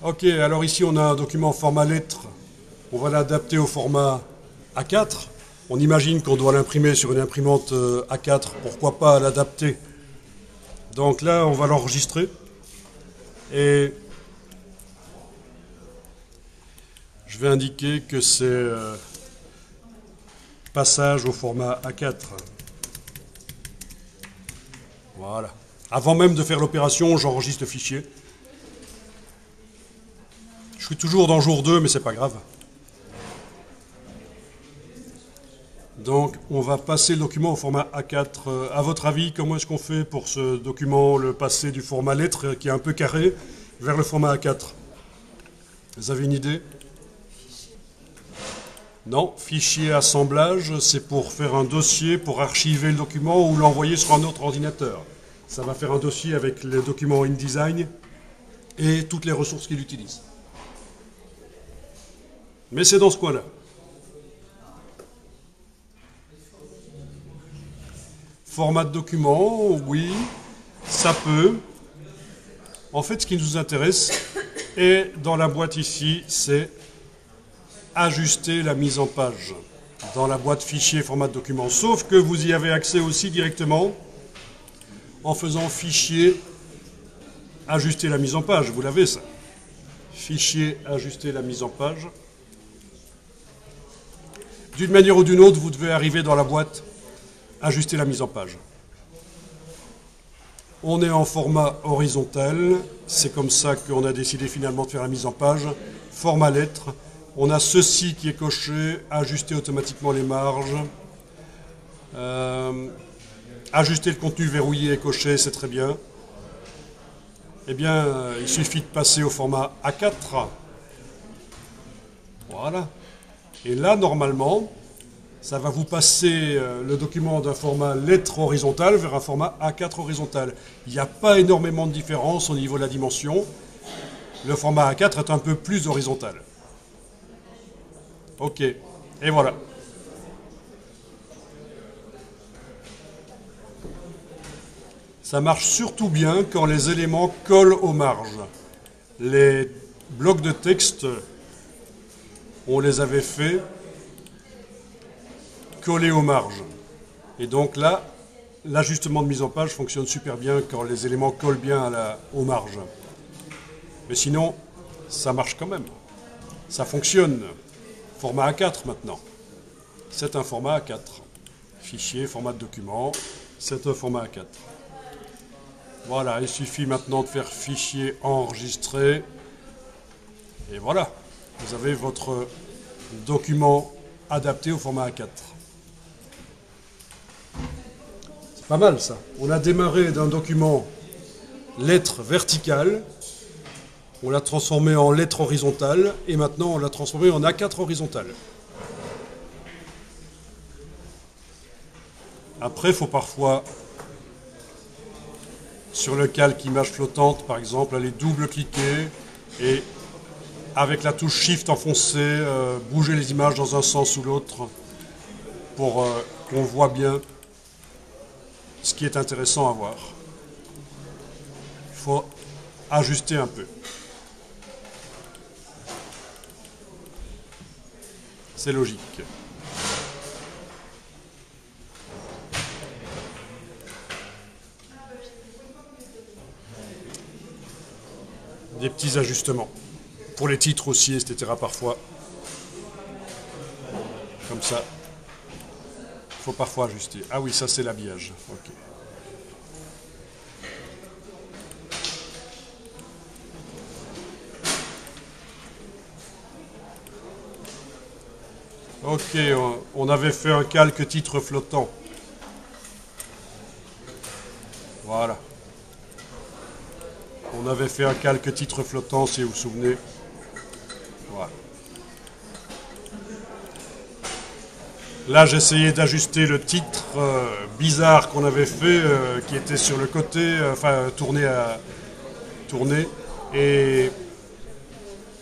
Ok, alors ici on a un document format lettre. On va l'adapter au format A4. On imagine qu'on doit l'imprimer sur une imprimante A4. Pourquoi pas l'adapter? Donc là, on va l'enregistrer. Et je vais indiquer que c'est passage au format A4. Voilà. Avant même de faire l'opération, j'enregistre le fichier. Je suis toujours dans jour 2, mais c'est pas grave. Donc, on va passer le document au format A4. À votre avis, comment est-ce qu'on fait pour ce document, le passer du format lettre, qui est un peu carré, vers le format A4? Vous avez une idée? Non, fichier assemblage, c'est pour faire un dossier, pour archiver le document ou l'envoyer sur un autre ordinateur. Ça va faire un dossier avec les documents InDesign et toutes les ressources qu'il utilise. Mais c'est dans ce coin-là. Format de document, oui, ça peut. En fait, ce qui nous intéresse, et dans la boîte ici, c'est ajuster la mise en page dans la boîte fichier format de document. Sauf que vous y avez accès aussi directement en faisant fichier ajuster la mise en page. Vous l'avez ça. Fichier ajuster la mise en page. D'une manière ou d'une autre, vous devez arriver dans la boîte ajuster la mise en page. On est en format horizontal. C'est comme ça qu'on a décidé finalement de faire la mise en page. Format lettre. On a ceci qui est coché, ajuster automatiquement les marges. Ajuster le contenu verrouillé et coché, c'est très bien. Eh bien, il suffit de passer au format A4. Voilà. Et là, normalement, ça va vous passer le document d'un format lettre horizontal vers un format A4 horizontal. Il n'y a pas énormément de différence au niveau de la dimension. Le format A4 est un peu plus horizontal. Ok, et voilà. Ça marche surtout bien quand les éléments collent aux marges. Les blocs de texte, on les avait fait coller aux marges. Et donc là, l'ajustement de mise en page fonctionne super bien quand les éléments collent bien aux marges. Mais sinon, ça marche quand même. Ça fonctionne. Format A4 maintenant. C'est un format A4. Fichier, format de document, c'est un format A4. Voilà, il suffit maintenant de faire fichier enregistré. Et voilà, vous avez votre document adapté au format A4. C'est pas mal ça. On a démarré d'un document lettre verticale. On l'a transformé en lettre horizontale et maintenant on l'a transformé en A4 horizontal. Après, il faut parfois, sur le calque image flottante par exemple, aller double-cliquer et avec la touche Shift enfoncée, bouger les images dans un sens ou l'autre pour qu'on voit bien ce qui est intéressant à voir. Il faut ajuster un peu. C'est logique. Des petits ajustements. Pour les titres aussi, etc. parfois. Comme ça. Il faut parfois ajuster. Ah oui, ça c'est l'habillage. Ok. Ok, on avait fait un calque titre flottant. Voilà. On avait fait un calque titre flottant, si vous vous souvenez. Voilà. Là, j'essayais d'ajuster le titre bizarre qu'on avait fait, qui était sur le côté, enfin tourné. Et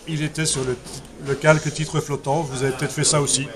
il était sur le calque titre flottant. Vous avez peut-être fait ça aussi.